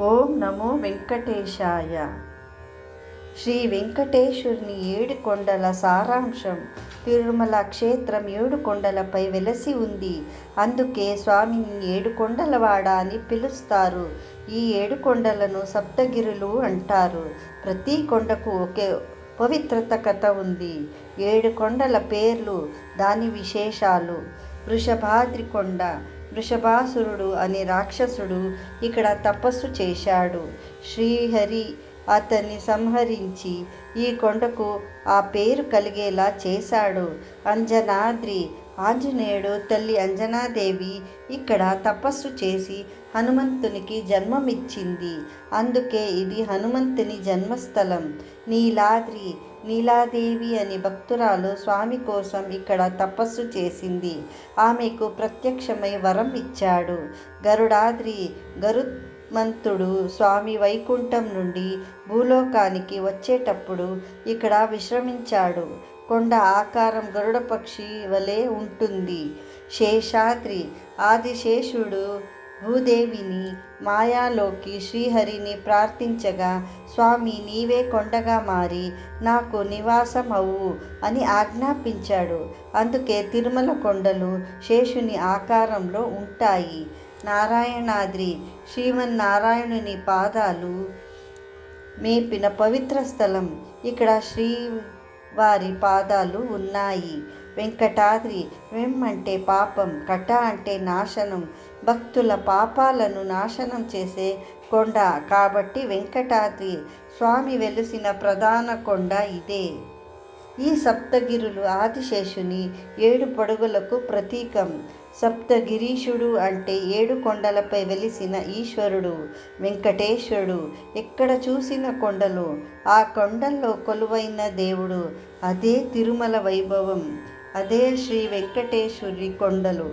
ఓం నమో వెంకటేశాయ. శ్రీ వెంకటేశ్వరుని 7 కొండల సారాంశం. తిరుమల క్షేత్రం 7 కొండలపై వెలసి ఉంది. అందుకే స్వామిని 7 కొండలవాడ అని పిలుస్తారు. ఈ 7 కొండలను సప్తగిరులు అంటారు. ప్రతి కొండకు ఒకే పవిత్రత కథ ఉంది. 7 కొండల పేర్లు, దాని విశేషాలు. వృషభాద్రి కొండ. వృషభాసురుడు అనే రాక్షసుడు ఇక్కడ తపస్సు చేశాడు. శ్రీహరి అతన్ని సంహరించి ఈ కొండకు ఆ పేరు కలిగేలా చేశాడు. అంజనాద్రి. ఆంజనేయుడు తల్లి అంజనాదేవి ఇక్కడ తపస్సు చేసి హనుమంతునికి జన్మమిచ్చింది. అందుకే ఇది హనుమంతుని జన్మస్థలం. నీలాద్రి. నీలాదేవి అని భక్తురాలు స్వామి కోసం ఇక్కడ తపస్సు చేసింది. ఆమెకు ప్రత్యక్షమై వరం ఇచ్చాడు. గరుడాద్రి. గరుత్మంతుడు స్వామి వైకుంఠం నుండి భూలోకానికి వచ్చేటప్పుడు ఇక్కడ విశ్రమించాడు. కొండ ఆకారం గరుడ పక్షి వలె ఉంటుంది. శేషాద్రి. ఆదిశేషుడు భూదేవిని మాయాలోకి శ్రీహరిని ప్రార్థించగా స్వామి నీవే కొండగా మారి నాకు నివాసం అవ్వు అని ఆజ్ఞాపించాడు. అందుకే తిరుమల కొండలు శేషుని ఆకారంలో ఉంటాయి. నారాయణాద్రి. శ్రీమన్నారాయణుని పాదాలు మేపిన పవిత్ర స్థలం. ఇక్కడ శ్రీవారి పాదాలు ఉన్నాయి. వెంకటాద్రి. వెం అంటే పాపం, కట అంటే నాశనం. భక్తుల పాపాలను నాశనం చేసే కొండ కాబట్టి వెంకటాద్రి. స్వామి వెలిసిన ప్రధాన కొండ ఇదే. ఈ సప్తగిరులు ఆదిశేషుని 7 పడుగులకు ప్రతీకం. సప్తగిరీశుడు అంటే 7 కొండలపై వెలిసిన ఈశ్వరుడు వెంకటేశ్వరుడు. ఎక్కడ చూసిన కొండలు, ఆ కొండల్లో కొలువైన దేవుడు. అదే తిరుమల వైభవం. అదే శ్రీ వెంకటేశ్వరి కొండలు.